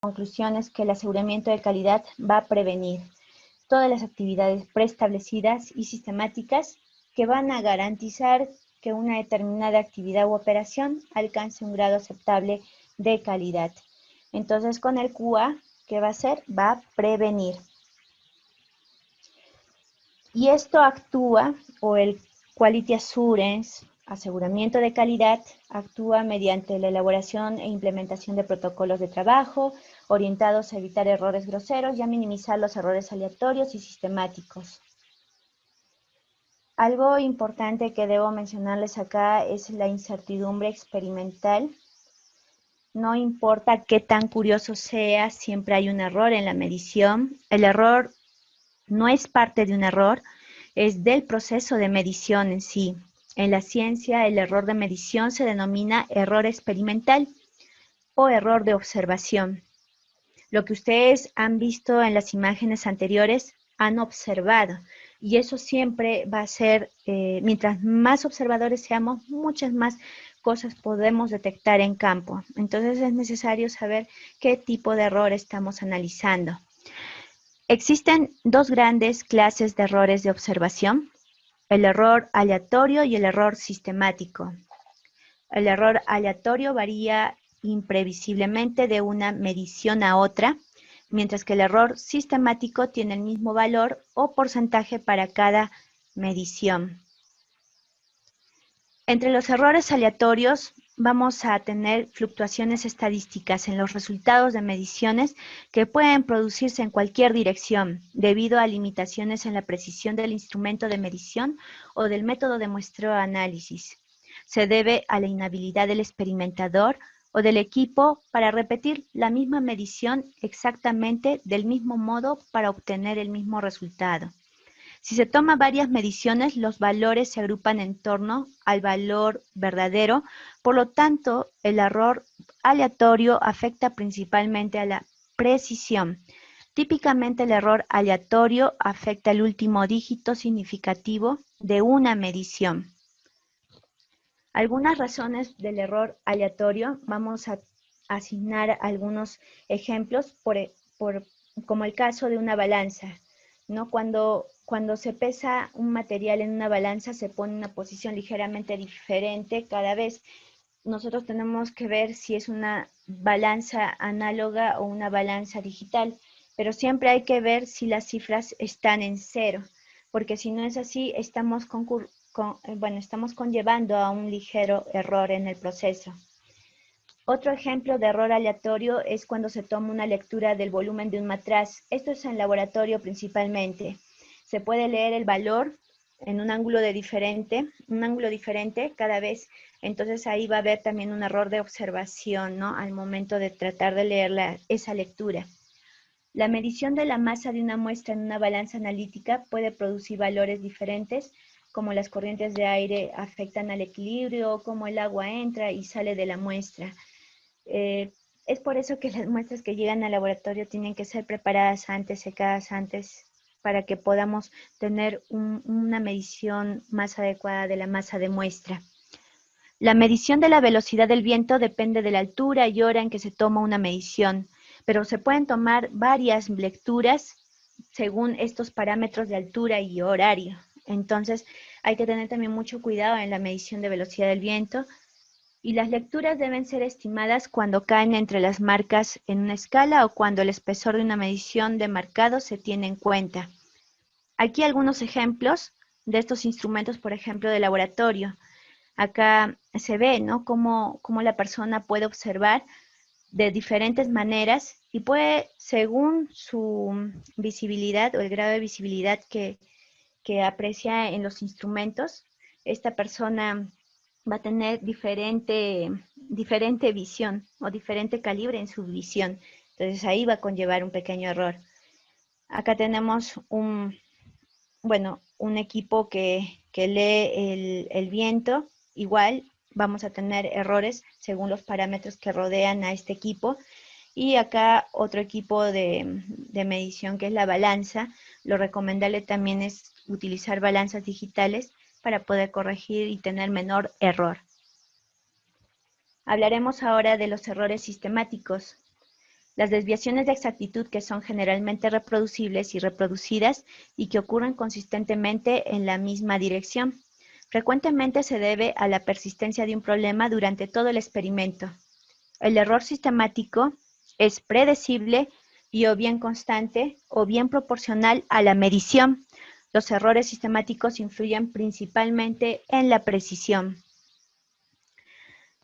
conclusiones que el aseguramiento de calidad va a prevenir todas las actividades preestablecidas y sistemáticas que van a garantizar que una determinada actividad u operación alcance un grado aceptable de calidad. Entonces, con el QA, ¿qué va a hacer? Va a prevenir. Y esto actúa, o el Quality Assurance, aseguramiento de calidad, actúa mediante la elaboración e implementación de protocolos de trabajo orientados a evitar errores groseros y a minimizar los errores aleatorios y sistemáticos. Algo importante que debo mencionarles acá es la incertidumbre experimental. No importa qué tan curioso sea, siempre hay un error en la medición. El error no es parte de un error, es del proceso de medición en sí. En la ciencia, el error de medición se denomina error experimental o error de observación. Lo que ustedes han visto en las imágenes anteriores, han observado. Y eso siempre va a ser, mientras más observadores seamos, muchas más cosas podemos detectar en campo. Entonces es necesario saber qué tipo de error estamos analizando. Existen dos grandes clases de errores de observación, el error aleatorio y el error sistemático. El error aleatorio varía imprevisiblemente de una medición a otra, mientras que el error sistemático tiene el mismo valor o porcentaje para cada medición. Entre los errores aleatorios vamos a tener fluctuaciones estadísticas en los resultados de mediciones que pueden producirse en cualquier dirección debido a limitaciones en la precisión del instrumento de medición o del método de muestreo-análisis. Se debe a la inhabilidad del experimentador o del equipo para repetir la misma medición exactamente del mismo modo para obtener el mismo resultado. Si se toman varias mediciones, los valores se agrupan en torno al valor verdadero, por lo tanto, el error aleatorio afecta principalmente a la precisión. Típicamente el error aleatorio afecta el último dígito significativo de una medición. Algunas razones del error aleatorio, vamos a asignar algunos ejemplos, como el caso de una balanza, ¿no? Cuando se pesa un material en una balanza, se pone en una posición ligeramente diferente cada vez. Nosotros tenemos que ver si es una balanza análoga o una balanza digital, pero siempre hay que ver si las cifras están en cero, porque si no es así, estamos conllevando a un ligero error en el proceso. Otro ejemplo de error aleatorio es cuando se toma una lectura del volumen de un matraz. Esto es en laboratorio principalmente. Se puede leer el valor en un ángulo diferente cada vez. Entonces ahí va a haber también un error de observación, ¿no? Al momento de tratar de leer esa lectura. La medición de la masa de una muestra en una balanza analítica puede producir valores diferentes, como las corrientes de aire afectan al equilibrio, o como el agua entra y sale de la muestra. Es por eso que las muestras que llegan al laboratorio tienen que ser preparadas antes, secadas antes, para que podamos tener una medición más adecuada de la masa de muestra. La medición de la velocidad del viento depende de la altura y hora en que se toma una medición, pero se pueden tomar varias lecturas según estos parámetros de altura y horario. Entonces, hay que tener también mucho cuidado en la medición de velocidad del viento, y las lecturas deben ser estimadas cuando caen entre las marcas en una escala o cuando el espesor de una medición de marcado se tiene en cuenta. Aquí algunos ejemplos de estos instrumentos, por ejemplo, de laboratorio. Acá se ve, ¿no?, cómo la persona puede observar de diferentes maneras y puede, según su visibilidad o el grado de visibilidad que aprecia en los instrumentos, esta persona va a tener diferente visión o diferente calibre en su visión. Entonces ahí va a conllevar un pequeño error. Acá tenemos un equipo que lee el viento. Igual vamos a tener errores según los parámetros que rodean a este equipo. Y acá otro equipo de medición que es la balanza. Lo recomendable también es utilizar balanzas digitales para poder corregir y tener menor error. Hablaremos ahora de los errores sistemáticos. Las desviaciones de exactitud que son generalmente reproducibles y reproducidas y que ocurren consistentemente en la misma dirección. Frecuentemente se debe a la persistencia de un problema durante todo el experimento. El error sistemático es predecible y o bien constante o bien proporcional a la medición. Los errores sistemáticos influyen principalmente en la precisión.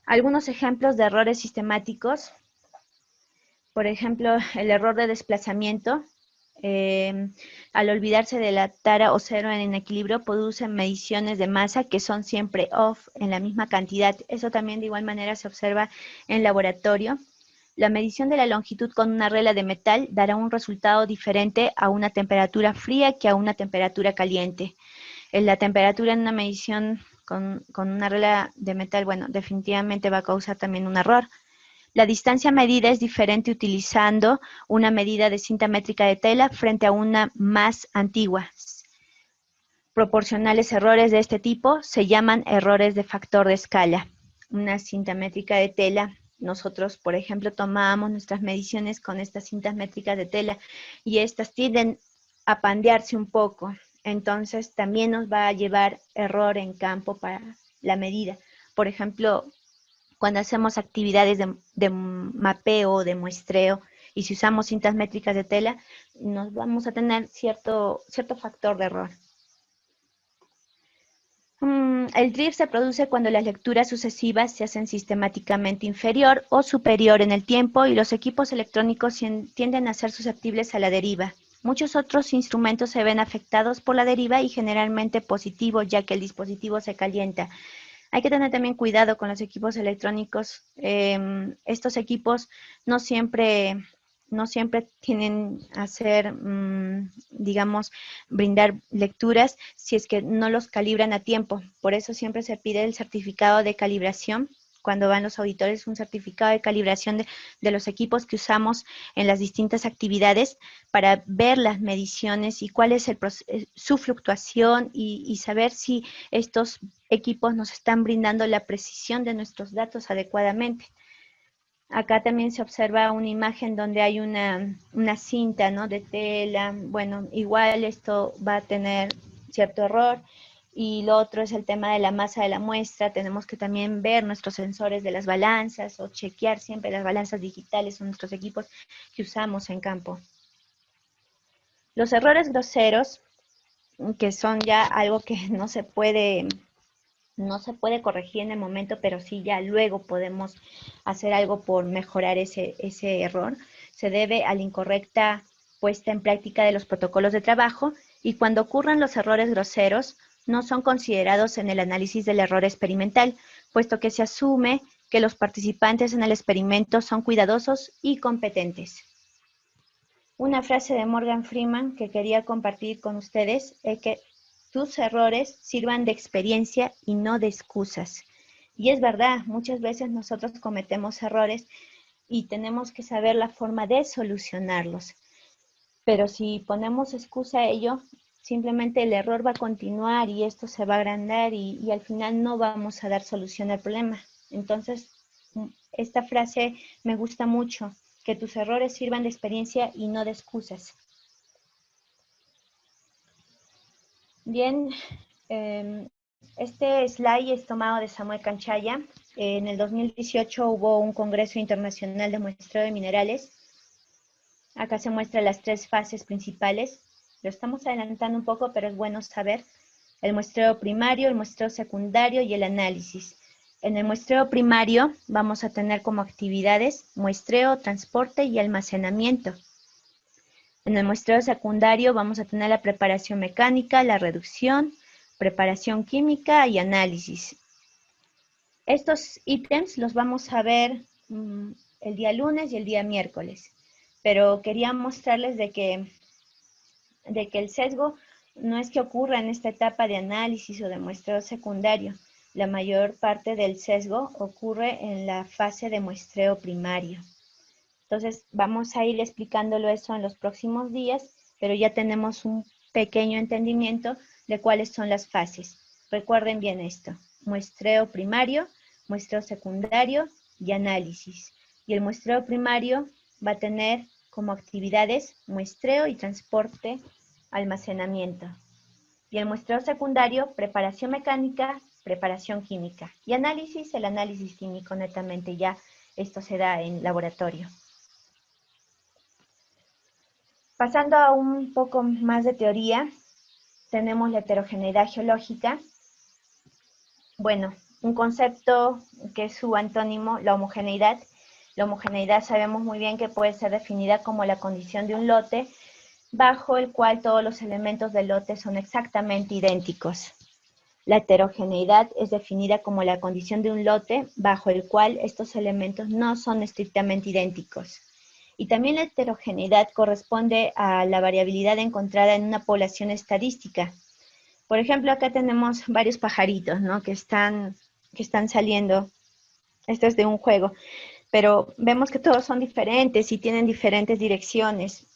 Algunos ejemplos de errores sistemáticos, por ejemplo, el error de desplazamiento. Al olvidarse de la tara o cero en equilibrio, producen mediciones de masa que son siempre off en la misma cantidad. Eso también de igual manera se observa en laboratorio. La medición de la longitud con una regla de metal dará un resultado diferente a una temperatura fría que a una temperatura caliente. La temperatura en una medición con una regla de metal, bueno, definitivamente va a causar también un error. La distancia medida es diferente utilizando una medida de cinta métrica de tela frente a una más antigua. Proporcionales errores de este tipo se llaman errores de factor de escala. Una cinta métrica de tela, nosotros, por ejemplo, tomábamos nuestras mediciones con estas cintas métricas de tela y estas tienden a pandearse un poco. Entonces, también nos va a llevar error en campo para la medida. Por ejemplo, cuando hacemos actividades de mapeo o de muestreo y si usamos cintas métricas de tela, nos vamos a tener cierto factor de error. El drift se produce cuando las lecturas sucesivas se hacen sistemáticamente inferior o superior en el tiempo y los equipos electrónicos tienden a ser susceptibles a la deriva. Muchos otros instrumentos se ven afectados por la deriva y generalmente positivo, ya que el dispositivo se calienta. Hay que tener también cuidado con los equipos electrónicos. Estos equipos no siempre tienen a hacer, digamos, brindar lecturas si es que no los calibran a tiempo. Por eso siempre se pide el certificado de calibración. Cuando van los auditores, un certificado de calibración de los equipos que usamos en las distintas actividades para ver las mediciones y cuál es su fluctuación y saber si estos equipos nos están brindando la precisión de nuestros datos adecuadamente. Acá también se observa una imagen donde hay una cinta, ¿no?, de tela. Bueno, igual esto va a tener cierto error. Y lo otro es el tema de la masa de la muestra. Tenemos que también ver nuestros sensores de las balanzas o chequear siempre las balanzas digitales o nuestros equipos que usamos en campo. Los errores groseros, que son ya algo que no se puede corregir en el momento, pero sí ya luego podemos hacer algo por mejorar ese error. Se debe a la incorrecta puesta en práctica de los protocolos de trabajo y cuando ocurran los errores groseros no son considerados en el análisis del error experimental, puesto que se asume que los participantes en el experimento son cuidadosos y competentes. Una frase de Morgan Freeman que quería compartir con ustedes es que tus errores sirvan de experiencia y no de excusas. Y es verdad, muchas veces nosotros cometemos errores y tenemos que saber la forma de solucionarlos. Pero si ponemos excusa a ello, simplemente el error va a continuar y esto se va a agrandar y al final no vamos a dar solución al problema. Entonces, esta frase me gusta mucho, que tus errores sirvan de experiencia y no de excusas. Bien, este slide es tomado de Samuel Canchaya. En el 2018 hubo un Congreso Internacional de Muestreo de Minerales. Acá se muestran las tres fases principales. Lo estamos adelantando un poco, pero es bueno saber. El muestreo primario, el muestreo secundario y el análisis. En el muestreo primario vamos a tener como actividades muestreo, transporte y almacenamiento. En el muestreo secundario vamos a tener la preparación mecánica, la reducción, preparación química y análisis. Estos ítems los vamos a ver el día lunes y el día miércoles, pero quería mostrarles de que el sesgo no es que ocurra en esta etapa de análisis o de muestreo secundario. La mayor parte del sesgo ocurre en la fase de muestreo primario. Entonces, vamos a ir explicándolo eso en los próximos días, pero ya tenemos un pequeño entendimiento de cuáles son las fases. Recuerden bien esto: muestreo primario, muestreo secundario y análisis. Y el muestreo primario va a tener como actividades muestreo y transporte, almacenamiento. Y el muestreo secundario, preparación mecánica, preparación química. Y análisis, el análisis químico netamente, ya esto se da en laboratorio. Pasando a un poco más de teoría, tenemos la heterogeneidad geológica. Bueno, un concepto que es su antónimo, la homogeneidad. La homogeneidad sabemos muy bien que puede ser definida como la condición de un lote bajo el cual todos los elementos del lote son exactamente idénticos. La heterogeneidad es definida como la condición de un lote bajo el cual estos elementos no son estrictamente idénticos. Y también la heterogeneidad corresponde a la variabilidad encontrada en una población estadística. Por ejemplo, acá tenemos varios pajaritos, ¿no? que están saliendo. Esto es de un juego, pero vemos que todos son diferentes y tienen diferentes direcciones.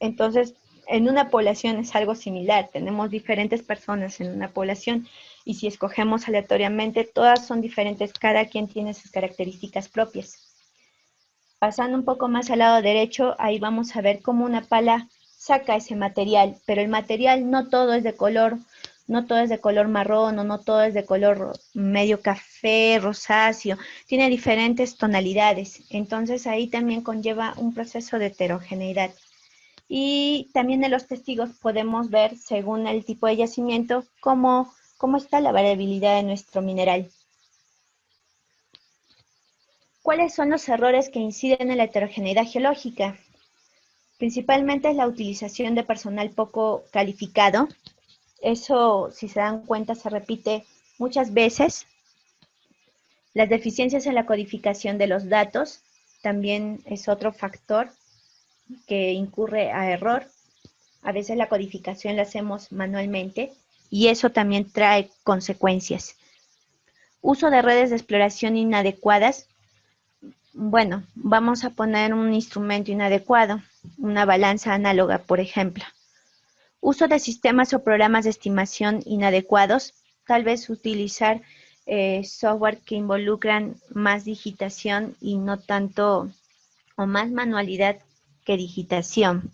Entonces, en una población es algo similar. Tenemos diferentes personas en una población y si escogemos aleatoriamente, todas son diferentes. Cada quien tiene sus características propias. Pasando un poco más al lado derecho, ahí vamos a ver cómo una pala saca ese material, pero el material no todo es de color, no todo es de color marrón o no todo es de color medio café, rosáceo, tiene diferentes tonalidades, entonces ahí también conlleva un proceso de heterogeneidad. Y también en los testigos podemos ver, según el tipo de yacimiento, cómo está la variabilidad de nuestro mineral. ¿Cuáles son los errores que inciden en la heterogeneidad geológica? Principalmente es la utilización de personal poco calificado. Eso, si se dan cuenta, se repite muchas veces. Las deficiencias en la codificación de los datos también es otro factor que incurre a error. A veces la codificación la hacemos manualmente y eso también trae consecuencias. Uso de redes de exploración inadecuadas. Bueno, vamos a poner un instrumento inadecuado, una balanza análoga, por ejemplo. Uso de sistemas o programas de estimación inadecuados, tal vez utilizar software que involucran más digitación y no tanto, o más manualidad que digitación.